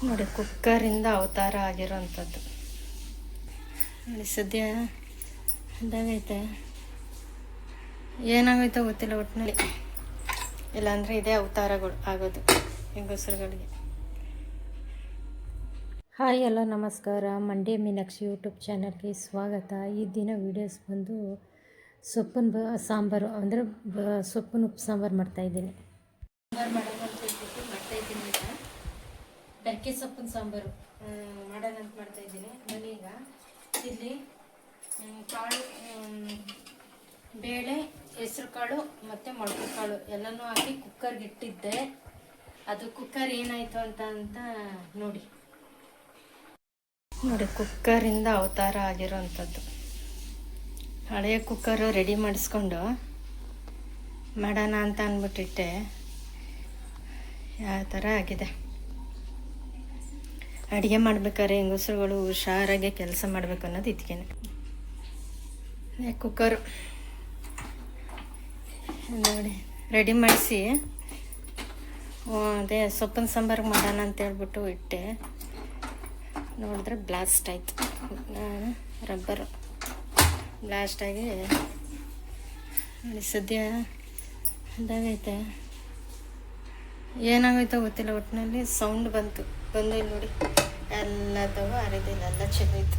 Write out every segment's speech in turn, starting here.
ನೋಡಿ, ಕುಕ್ಕರಿಂದ ಅವತಾರ ಆಗಿರೋಂಥದ್ದು ನೋಡಿ. ಸದ್ಯ ಇದಾಗೈತೆ, ಏನಾಗೈತೋ ಗೊತ್ತಿಲ್ಲ ಒಟ್ಟಿನಲ್ಲಿ. ಇಲ್ಲಾಂದರೆ ಇದೇ ಅವತಾರಗಳು ಆಗೋದು ಹೆಂಗಸರುಗಳಿಗೆ. ಹಾಯ್, ಎಲ್ಲ ನಮಸ್ಕಾರ. ಮಂಡ್ಯ ಮೀನಾಕ್ಷಿ ಯೂಟ್ಯೂಬ್ ಚಾನಲ್ಗೆ ಸ್ವಾಗತ. ಈ ದಿನ ವೀಡಿಯೋಸ್ ಬಂದು ಸೊಪ್ಪಿನ ಸಾಂಬಾರು, ಅಂದರೆ ಸೊಪ್ಪಿನ ಉಪ್ಪು ಸಾಂಬಾರು ಮಾಡ್ತಾಯಿದ್ದೀನಿ. ಸಾಂಬಾರು ಮಾಡೋಣ ಅಂತ ಹೇಳ್ಬಿಟ್ಟು ಮಾಡ್ತಾಯಿದ್ದೀನಿ. ಈಗ ಬೆರಕೆ ಸೊಪ್ಪಿನ ಸಾಂಬಾರು ಮಾಡೋಣ ಅಂತ ಮಾಡ್ತಾಯಿದ್ದೀನಿ. ನಾನೀಗ ಇಲ್ಲಿ ಕಾಳು, ಬೇಳೆ, ಹೆಸ್ರು ಕಾಳು ಮತ್ತು ಮೊಳಕೆ ಕಾಳು ಎಲ್ಲನೂ ಹಾಕಿ ಕುಕ್ಕರ್ಗೆ ಇಟ್ಟಿದ್ದೆ. ಅದು ಕುಕ್ಕರ್ ಏನಾಯಿತು ಅಂತ ನೋಡಿ. ಕುಕ್ಕರಿಂದ ಅವತಾರ ಆಗಿರೋಂಥದ್ದು. ಹಳೆಯ ಕುಕ್ಕರು ರೆಡಿ ಮಾಡಿಸ್ಕೊಂಡು ಮಾಡೋಣ ಅಂತ ಅಂದ್ಬಿಟ್ಟಿಟ್ಟೆ. ಯಾವ ಥರ ಆಗಿದೆ. ಅಡುಗೆ ಮಾಡ್ಬೇಕಾದ್ರೆ ಹೆಂಗಸರುಗಳು ಹುಷಾರಾಗೆ ಕೆಲಸ ಮಾಡಬೇಕು ಅನ್ನೋದು ಇದಕ್ಕೇನೆ. ಕುಕ್ಕರು ನೋಡಿ ರೆಡಿ ಮಾಡಿಸಿ, ಅದೇ ಸೊಪ್ಪಿನ ಸಾಂಬಾರು ಮಾಡೋಣ ಅಂತೇಳ್ಬಿಟ್ಟು ಇಟ್ಟೆ. ನೋಡಿದ್ರೆ ಬ್ಲಾಸ್ಟ್ ಆಯಿತು, ರಬ್ಬರು ಬ್ಲಾಸ್ಟ್ ಆಗಿ ನೋಡಿ. ಸದ್ಯ ಇದಾಗೈತೆ, ಏನಾಗೈತೋ ಗೊತ್ತಿಲ್ಲ. ಒಟ್ಟಿನಲ್ಲಿ ಸೌಂಡ್ ಬಂದು ಇಲ್ಲಿ ನೋಡಿ, ಎಲ್ಲದವು ಹರಿದಿಲ್ಲ, ಎಲ್ಲ ಚೆಲ್ಲೈತು.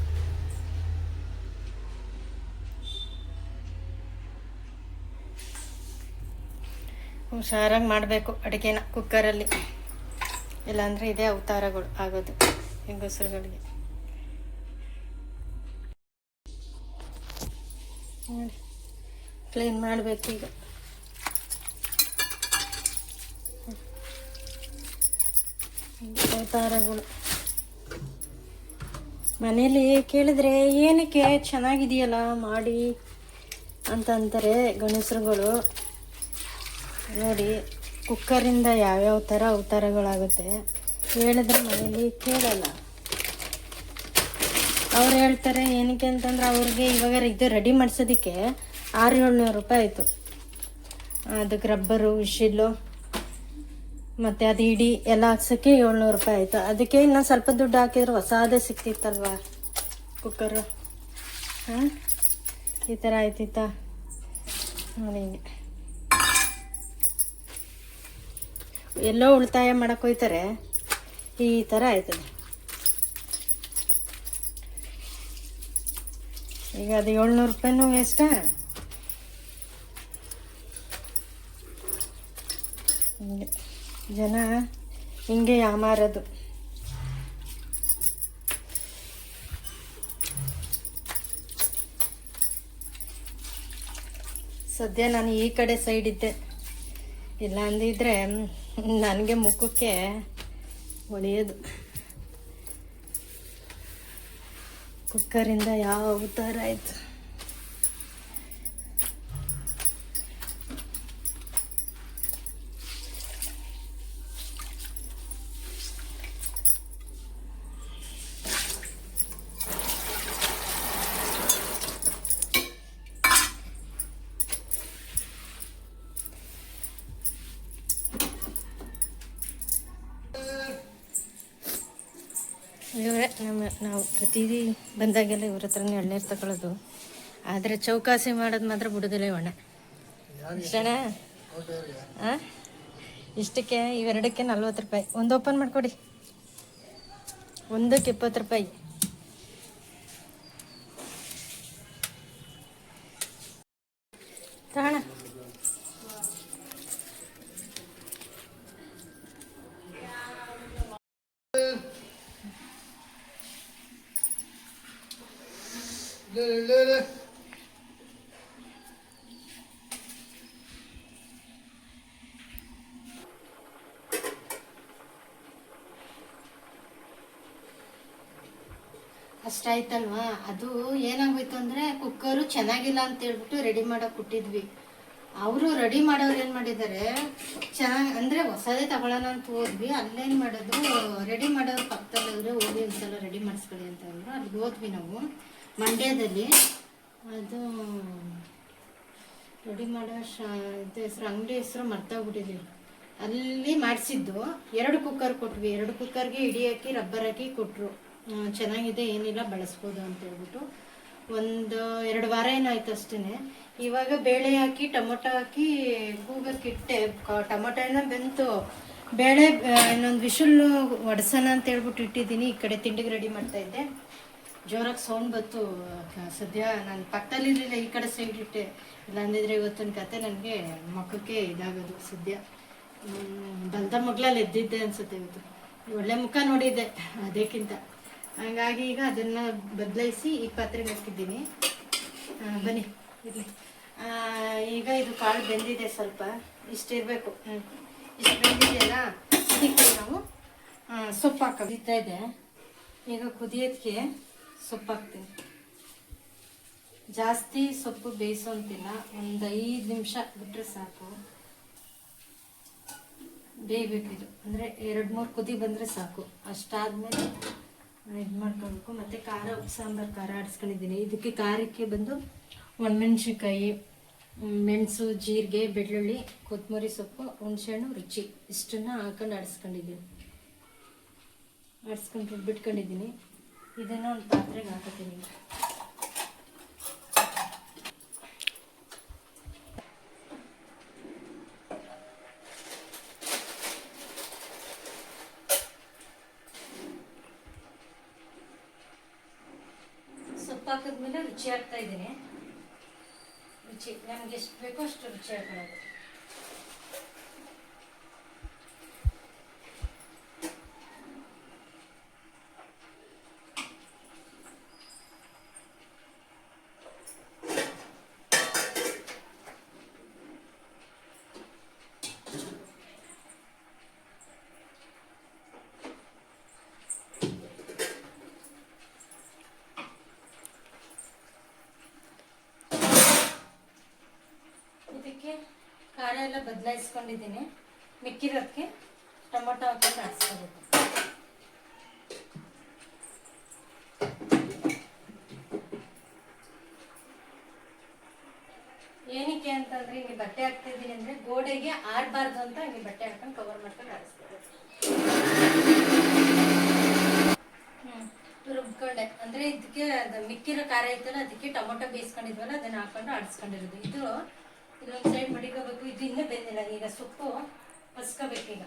ಹುಷಾರಾಗಿ ಮಾಡಬೇಕು ಅಡುಗೆನ ಕುಕ್ಕರಲ್ಲಿ, ಇಲ್ಲಾಂದರೆ ಇದೇ ಅವತಾರಗಳು ಆಗೋದು ಹೆಂಗಸರುಗಳಿಗೆ. ನೋಡಿ, ಕ್ಲೀನ್ ಮಾಡಬೇಕು ಈಗ. ಅವತಾರಗಳು ಮನೇಲಿ ಕೇಳಿದ್ರೆ ಏನಕ್ಕೆ ಚೆನ್ನಾಗಿದೆಯಲ್ಲ ಮಾಡಿ ಅಂತ ಅಂತಾರೆ ಗಂಡಸರುಗಳು. ನೋಡಿ, ಕುಕ್ಕರಿಂದ ಯಾವ್ಯಾವ ಥರ ಅವತಾರಗಳಾಗುತ್ತೆ ಹೇಳಿದ್ರೆ ಮನೇಲಿ ಕೇಳಲ್ಲ. ಅವ್ರು ಹೇಳ್ತಾರೆ ಏನಕ್ಕೆ ಅಂತಂದ್ರೆ ಅವ್ರಿಗೆ ಇವಾಗ ಇದು ರೆಡಿ ಮಾಡಿಸೋದಕ್ಕೆ 600-700 ರೂಪಾಯಿ ಆಯಿತು. ಅದಕ್ಕೆ ರಬ್ಬರು, ವಿಶಿಲ್ಲು ಮತ್ತು ಅದು ಇಡೀ ಎಲ್ಲ ಹಾಕ್ಸೋಕ್ಕೆ 700 ರೂಪಾಯಿ ಆಯಿತು. ಅದಕ್ಕೆ ಇನ್ನೂ ಸ್ವಲ್ಪ ದುಡ್ಡು ಹಾಕಿದ್ರೆ ಹೊಸಾದೇ ಸಿಕ್ತಿತ್ತಲ್ವ ಕುಕ್ಕರು. ಈ ಥರ ಆಯ್ತಿತ್ತ ನೋಡಿ. ಹಿಂಗೆ ಎಲ್ಲೋ ಉಳಿತಾಯ ಮಾಡಕ್ಕೆ ಹೋಯ್ತಾರೆ, ಈ ಥರ ಆಯ್ತದೆ. ಈಗ ಅದು 700 ರೂಪಾಯಿನೂ ವೇಸ್ಟಾ? ಹಿಂಗೆ ಜನ ಹಿಂಗೆ ಯಾಮಾರೋದು. ಸದ್ಯ ನಾನು ಈ ಕಡೆ ಸೈಡ್ ಇದ್ದೆ, ಇಲ್ಲ ಅಂದಿದ್ರೆ ನನಗೆ ಮುಖಕ್ಕೆ ಹೊಳೆಯೋದು. ಕುಕ್ಕರಿಂದ ಯಾವ ಥರ ಆಯಿತು. ಇವರೇ ನಾವು ಪ್ರತಿ ಬಂದಾಗೆಲ್ಲ ಇವ್ರ ಹತ್ರನೇ ಎಳ್ನೀರು ತಗೊಳ್ಳೋದು. ಆದರೆ ಚೌಕಾಸಿ ಮಾಡೋದು ಮಾತ್ರ ಬಿಡೋದಿಲ್ಲ ಇವಣ್ಣ. ಇಷ್ಟಣ್ಣ? ಇಷ್ಟಕ್ಕೆ ಇವೆರಡಕ್ಕೆ 40 ರೂಪಾಯಿ. ಒಂದು ಓಪನ್ ಮಾಡಿಕೊಡಿ, ಒಂದಕ್ಕೆ 20 ರೂಪಾಯಿ. ತಗೋಣ. ಅಷ್ಟಾಯ್ತಲ್ವಾ? ಅದು ಏನಾಗೋಯ್ತು ಅಂದರೆ ಕುಕ್ಕರು ಚೆನ್ನಾಗಿಲ್ಲ ಅಂತ ಹೇಳ್ಬಿಟ್ಟು ರೆಡಿ ಮಾಡೋಕೆ ಕೊಟ್ಟಿದ್ವಿ. ಅವರು ರೆಡಿ ಮಾಡೋರು ಏನು ಮಾಡಿದ್ದಾರೆ, ಚೆನ್ನಾಗಿ ಅಂದರೆ ಹೊಸದೇ ತಗೊಳ್ಳೋಣ ಅಂತ ಹೋದ್ವಿ. ಅಲ್ಲೇನು ಮಾಡೋದು, ರೆಡಿ ಮಾಡೋರು ಪಕ್ಕದಲ್ಲಿ ಹೋದರೆ ಹೋಗಿ ಒಂದ್ಸಲ ರೆಡಿ ಮಾಡಿಸ್ಕೊಳ್ಳಿ ಅಂತ ಅಂದರು. ಅಲ್ಲಿ ಹೋದ್ವಿ ನಾವು ಮಂಡ್ಯದಲ್ಲಿ. ಅದು ರೆಡಿ ಮಾಡೋ ಇದು ಹೆಸರು, ಅಂಗಡಿ ಹೆಸರು ಮರ್ತೋಗ್ಬಿಟ್ಟಿದ್ವಿ. ಅಲ್ಲಿ ಮಾಡಿಸಿದ್ದು 2 ಕುಕ್ಕರ್ ಕೊಟ್ವಿ. 2 ಕುಕ್ಕರ್ಗೆ ಇಡಿ ಹಾಕಿ ರಬ್ಬರ್ ಹಾಕಿ ಕೊಟ್ಟರು. ಚೆನ್ನಾಗಿದೆ, ಏನಿಲ್ಲ, ಬಳಸ್ಬೋದು ಅಂತ ಹೇಳ್ಬಿಟ್ಟು. 1-2 ವಾರ ಏನಾಯ್ತು ಅಷ್ಟೇ. ಇವಾಗ ಬೇಳೆ ಹಾಕಿ ಟೊಮೊಟೊ ಹಾಕಿ ಕೂಗಕ್ಕಿಟ್ಟೆ. ಟೊಮೊಟೊ ಏನೋ ಬೆಂತು, ಬೇಳೆ ಇನ್ನೊಂದು ವಿಶುಲ್ಲು ಒಡ್ಸೋಣ ಅಂತ ಹೇಳ್ಬಿಟ್ಟು ಇಟ್ಟಿದ್ದೀನಿ. ಈ ಕಡೆ ತಿಂಡಿಗೆ ರೆಡಿ ಮಾಡ್ತಾಯಿದ್ದೆ. ಜೋರಾಗಿ ಸೌಂಡ್ ಬಂತು. ಸದ್ಯ ನಾನು ಪಕ್ಕದಲ್ಲಿರಲಿಲ್ಲ, ಈ ಕಡೆ ಸೈಡ್ ಇಟ್ಟೆ. ಇಲ್ಲಾಂದಿದ್ರೆ ಇವತ್ತಿನ ಕತೆ ನನಗೆ ಮುಖಕ್ಕೆ ಇದಾಗೋದು. ಸದ್ಯ ಬಲ್ದ ಮಗ್ಳಲ್ಲಿ ಎದ್ದಿದ್ದೆ ಅನ್ಸುತ್ತೆ ಇವತ್ತು. ಒಳ್ಳೆ ಮುಖ ನೋಡಿದ್ದೆ ಅದಕ್ಕಿಂತ. ಹಾಗಾಗಿ ಈಗ ಅದನ್ನು ಬದಲಾಯಿಸಿ ಈ ಪಾತ್ರೆಗೆ ಹಾಕಿದ್ದೀನಿ. ಬನ್ನಿ ಇರಲಿ. ಈಗ ಇದು ಕಾಳು ಬೆಂದಿದೆ, ಸ್ವಲ್ಪ ಇಷ್ಟಿರಬೇಕು. ಇಷ್ಟು ಬೆಂದಿದೆಯಲ್ಲ, ಇದಕ್ಕೆ ನಾವು ಸೊಪ್ಪು ಹಾಕಿತಾ ಇದೆ. ಈಗ ಕುದಿಯೋದಕ್ಕೆ ಸೊಪ್ಪು ಹಾಕ್ತೀನಿ. ಜಾಸ್ತಿ ಸೊಪ್ಪು ಬೇಯಿಸೋಂತಿಲ್ಲ, ಒಂದು 5 ನಿಮಿಷ ಬಿಟ್ಟರೆ ಸಾಕು. ಬೇಯಬೇಕಿದು, ಅಂದರೆ 2-3 ಕುದಿ ಬಂದರೆ ಸಾಕು. ಅಷ್ಟಾದಮೇಲೆ ಇದು ಮಾಡ್ಕೊಳ್ಬೇಕು. ಮತ್ತು ಖಾರ, ಉಪ್ಪು ಸಾಂಬಾರು ಖಾರ ಆಡಿಸ್ಕೊಂಡಿದ್ದೀನಿ. ಇದಕ್ಕೆ ಖಾರಕ್ಕೆ ಬಂದು ಒಣಮೆಣ್ಸಿನ್ಕಾಯಿ, ಮೆಣಸು, ಜೀರಿಗೆ, ಬೆಳ್ಳುಳ್ಳಿ, ಕೊತ್ತಂಬರಿ ಸೊಪ್ಪು, ಹುಣಸೆಹಣ್ಣು, ರುಚಿ ಇಷ್ಟನ್ನು ಹಾಕೊಂಡು ಆಡಿಸ್ಕೊಂಡಿದ್ದೀನಿ. ಆಡಿಸ್ಕೊಂಡು ರುಬ್ಬಿಟ್ಕೊಂಡಿದ್ದೀನಿ. ಇದನ್ನು ಒಂದು ಪಾತ್ರೆಗೆ ಹಾಕತ್ತೀನಿ. ಸೊಪ್ಪು ಹಾಕಿದ್ಮೇಲೆ ರುಚಿ ಹಾಕ್ತಾ ಇದ್ದೀನಿ. ರುಚಿ ನಮ್ಗೆ ಎಷ್ಟು ಬೇಕೋ ಅಷ್ಟು ರುಚಿ ಹಾಕೊಳ್ಳೋದು. ಇದಕ್ಕೆ ಖಾರ ಎಲ್ಲ ಬದಲಾಯಿಸ್ಕೊಂಡಿದ್ದೀನಿ. ಮಿಕ್ಕಿರೋದಕ್ಕೆ ಟೊಮೊಟೊ ಹಾಕೊಂಡು ಆಡಿಸ್ಕೋಬೇಕು. ಏನಕ್ಕೆ ಅಂತಂದ್ರೆ ಹಿಂಗೆ ಬಟ್ಟೆ ಹಾಕ್ತಿದ್ದೀನಿ ಅಂದರೆ ಗೋಡೆಗೆ ಆಡಬಾರ್ದು ಅಂತ ಹಿಂಗೆ ಬಟ್ಟೆ ಹಾಕೊಂಡು ಕವರ್ ಮಾಡ್ಕೊಂಡು ಆಡಿಸ್ಕೋಬೇಕು. ರುಬ್ಕೊಂಡೆ ಅಂದರೆ ಇದಕ್ಕೆ ಅದು ಮಿಕ್ಕಿರೋ ಖಾರ ಐತಲ್ಲ, ಅದಕ್ಕೆ ಟೊಮೊಟೊ ಬೇಯಿಸ್ಕೊಂಡಿದ್ವಲ್ಲ ಅದನ್ನು ಹಾಕೊಂಡು ಆಡಿಸ್ಕೊಂಡಿರೋದು. ಇದೊಂದು ಸೈಡ್ ಮಡಿಕೋಬೇಕು. ಇದು ಇನ್ನೂ ಬೆಂದಿಲ್ಲ. ಈಗ ಸೊಪ್ಪು ಕಸ್ಕೋಬೇಕೀಗ.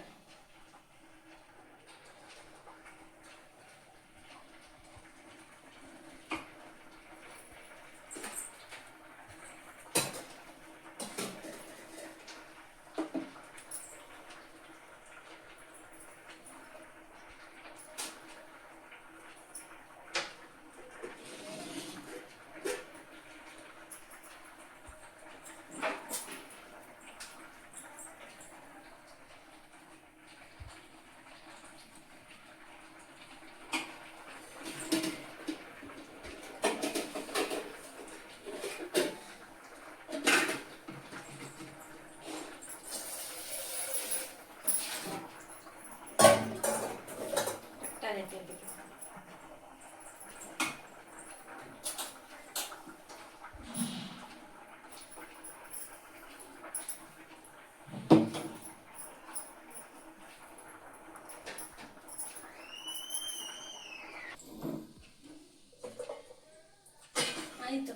ಆಯಿತು,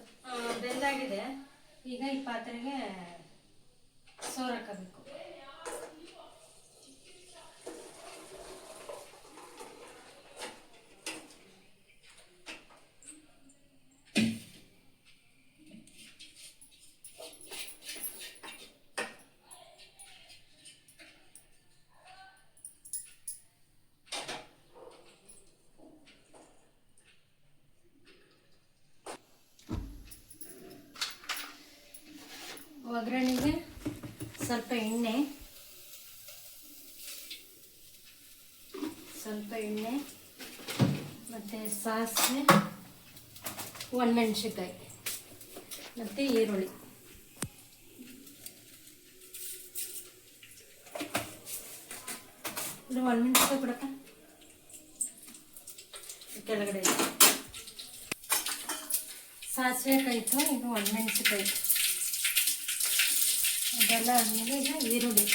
ಬೆಂದಾಗಿದೆ. ಈಗ ಈ ಪಾತ್ರೆಗೆ ಸೋರ್ ಹಾಕಬೇಕು. ಒಗ್ಗರಣೆಗೆ ಸ್ವಲ್ಪ ಎಣ್ಣೆ ಮತ್ತು ಸಾಸಿವೆ, ಒಣಮೆಣ್ಸಿನ್ಕಾಯಿ ಮತ್ತು ಈರುಳ್ಳಿ. ಇದು ಒಣಮೆಣ್ಸಿನ್ಕಾಯಿ ಕೊಡಕ್ಕ ಕೆಳಗಡೆ ಸಾಸಿವೆ ಕಾಯ್ತು. ಇದು ಒಣಮೆಣ್ಸಿನ್ಕಾಯಿ. ಅದೆಲ್ಲ ಆದಮೇಲೆ ಈಗ ಈರುಳ್ಳಿ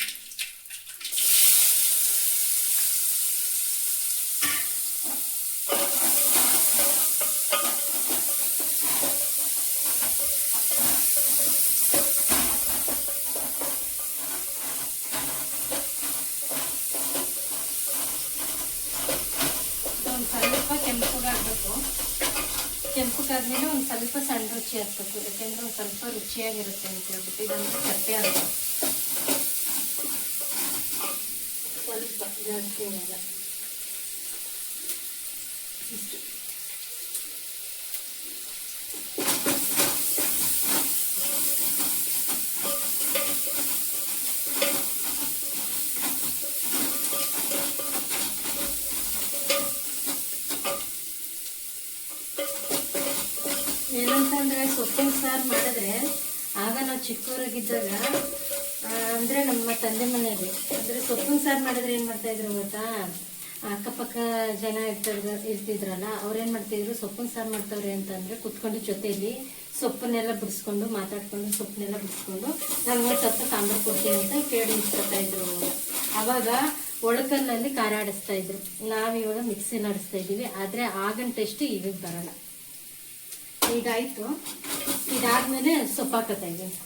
ಹಾಕಬೇಕು. ಕೆಂಪಗಾದ್ಮೇಲೆ ಒಂದು ಸ್ವಲ್ಪ ಸಣ್ಣ ರುಚಿ ಹಾಕ್ಬೇಕು, ಯಾಕೆಂದರೆ ಒಂದು ಸ್ವಲ್ಪ ರುಚಿಯಾಗಿರುತ್ತೆ ಅಂತ ಹೇಳ್ಬಿಟ್ಟು. ಇದಂದ್ರೆ ಚಪ್ಪೆ ಆಗುತ್ತೆ, ಸ್ವಲ್ಪ ಜಾಸ್ತಿ ಇಲ್ಲ ಇಷ್ಟು. ಏನಂತಂದರೆ ಸೊಪ್ಪಿನ ಸಾರು ಮಾಡಿದ್ರೆ, ಆಗ ನಾವು ಚಿಕ್ಕವರಾಗಿದ್ದಾಗ ಅಂದರೆ ನಮ್ಮ ತಂದೆ ಮನೆಯಲ್ಲಿ ಅಂದರೆ ಸೊಪ್ಪಿನ ಸಾರು ಮಾಡಿದ್ರೆ ಏನು ಮಾಡ್ತಾಯಿದ್ರು ಗೊತ್ತಾ, ಅಕ್ಕಪಕ್ಕ ಜನ ಇರ್ತಿದ್ರಲ್ಲ, ಅವ್ರೇನು ಮಾಡ್ತಿದ್ರು, ಸೊಪ್ಪಿನ ಸಾರು ಮಾಡ್ತವ್ರೆ ಅಂತಂದರೆ ಕುತ್ಕೊಂಡು ಜೊತೆಯಲ್ಲಿ ಸೊಪ್ಪನ್ನೆಲ್ಲ ಬಿಡಿಸ್ಕೊಂಡು ಮಾತಾಡ್ಕೊಂಡು ಸೊಪ್ಪನ್ನೆಲ್ಲ ಬಿಡಿಸ್ಕೊಂಡು ನಮ್ಗೆ ಸ್ವಲ್ಪ ಸಾಂಬಾರು ಕೊಡ್ತೀವಿ ಅಂತ ಕೇಳಿ ಇಸ್ಕೊತಾಯಿದ್ರು. ಆವಾಗ ಒಳಕಲ್ಲಲ್ಲಿ ಖಾರ ಆಡಿಸ್ತಾಯಿದ್ರು, ನಾವಿವಾಗ ಮಿಕ್ಸಿಲಿ ಆಡಿಸ್ತಾ ಇದ್ದೀವಿ. ಆದರೆ ಆಗಿನ ಟೇಸ್ಟ್ ಈಗ ಬರೋಲ್ಲ. ಈಗಾಯಿತು, ಇದಾದ್ಮೇಲೆ ಸೊಪ್ಪು ಹಾಕತ್ತಾ ಇದ್ದೀನಿ.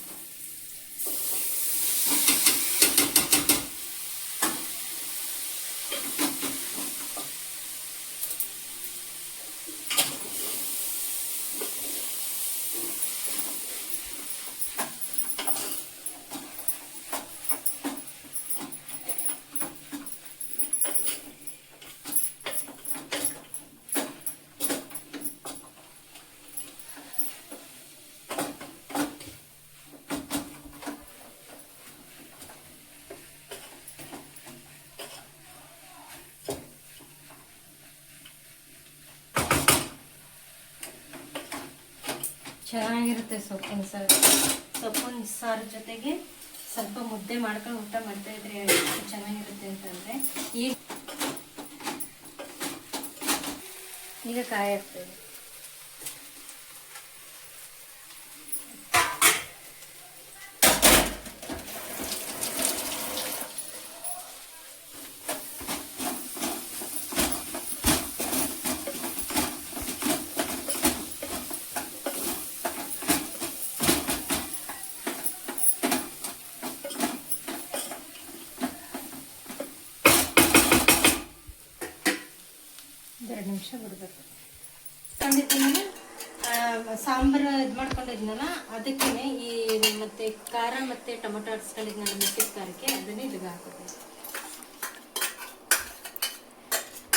ಚೆನ್ನಾಗಿರುತ್ತೆ ಸೊಪ್ಪಿನ ಸಾರು. ಸೊಪ್ಪಿನ ಸಾರು ಜೊತೆಗೆ ಸ್ವಲ್ಪ ಮುದ್ದೆ ಮಾಡ್ಕೊಂಡು ಊಟ ಮಾಡ್ತಾ ಇದ್ರೆ ಚೆನ್ನಾಗಿರುತ್ತೆ ಅಂತಂದರೆ. ಈಗ ಕಾಯಿ ಹಾಕ್ತೇವೆ. ಎರಡು ನಿಮಿಷ ಬಿಡಬೇಕು. ಖಂಡಿತನೇ ಸಾಂಬಾರು ಇದು ಮಾಡ್ಕೊಂಡಿದ್ನಲ್ಲ, ಅದಕ್ಕೇ ಈ ಮತ್ತು ಖಾರ ಮತ್ತು ಟೊಮೊಟೊ ಆಡಿಸ್ಕೊಂಡಿದ್ನಲ್ಲ ಮೆಕ್ಕಿದ ಖಾರಕ್ಕೆ, ಅದನ್ನೇ ಇಲ್ಲಿಗೆ ಹಾಕೋಬೇಕು.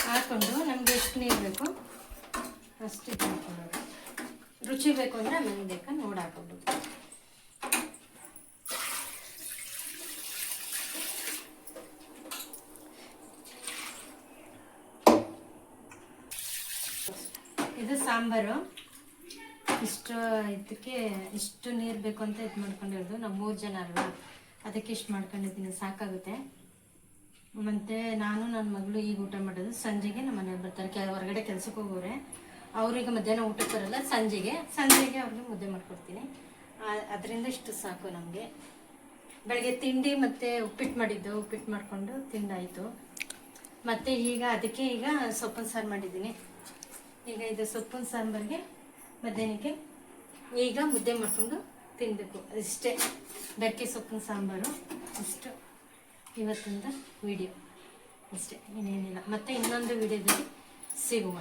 ಹಾಕ್ಕೊಂಡು ನಮಗೆ ಎಷ್ಟು ನೀರು ಬೇಕು ಅಷ್ಟು ಇದು ಹಾಕ್ಕೊಳ್ಳೋದು. ರುಚಿ ಬೇಕು ಅಂದರೆ ಆಮೇಲೆ ಬೇಕಾ ನೋಡಿ ಹಾಕೋಬೋದು. ಇದು ಸಾಂಬಾರು. ಇಷ್ಟು ಇದಕ್ಕೆ ಇಷ್ಟು ನೀರು ಬೇಕು ಅಂತ ಇದು ಮಾಡ್ಕೊಂಡಿರೋದು. ನಾವು 3 ಜನ ಅಲ್ವಾ, ಅದಕ್ಕೆ ಇಷ್ಟು ಮಾಡ್ಕೊಂಡಿದ್ದೀನಿ, ಸಾಕಾಗುತ್ತೆ. ಮತ್ತು ನಾನು ನನ್ನ ಮಗಳು ಈಗ ಊಟ ಮಾಡೋದು. ಸಂಜೆಗೆ ನಮ್ಮ ಮನೆಯವ್ರು ಬರ್ತಾರೆ, ಹೊರಗಡೆ ಕೆಲ್ಸಕ್ಕೆ ಹೋಗೋರೆ. ಅವ್ರಿಗೆ ಮಧ್ಯಾಹ್ನ ಊಟಕ್ಕೆ ಬರಲ್ಲ, ಸಂಜೆಗೆ ಅವ್ರಿಗೆ ಮುದ್ದೆ ಮಾಡ್ಕೊಡ್ತೀನಿ. ಅದರಿಂದ ಇಷ್ಟು ಸಾಕು ನಮಗೆ. ಬೆಳಗ್ಗೆ ತಿಂಡಿ ಮತ್ತು ಉಪ್ಪಿಟ್ಟು ಮಾಡಿದ್ದು, ಉಪ್ಪಿಟ್ಟು ಮಾಡಿಕೊಂಡು ತಿಂದಾಯಿತು. ಮತ್ತು ಈಗ ಅದಕ್ಕೆ ಈಗ ಸೊಪ್ಪಿನ ಸಾರು ಮಾಡಿದ್ದೀನಿ. ಈಗ ಇದು ಸೊಪ್ಪಿನ ಸಾಂಬಾರಿಗೆ ಮಧ್ಯಾಹ್ನಕ್ಕೆ ಈಗ ಮುದ್ದೆ ಮಾಡಿಕೊಂಡು ತಿನ್ನಬೇಕು. ಇಷ್ಟೇ ಬೆಕ್ಕೆ ಸೊಪ್ಪಿನ ಸಾಂಬಾರು. ಇಷ್ಟು ಇವತ್ತಿಂದ ವಿಡಿಯೋ ಅಷ್ಟೇ, ಇನ್ನೇನಿಲ್ಲ. ಮತ್ತೆ ಇನ್ನೊಂದು ವಿಡಿಯೋದಲ್ಲಿ ಸಿಗುವ.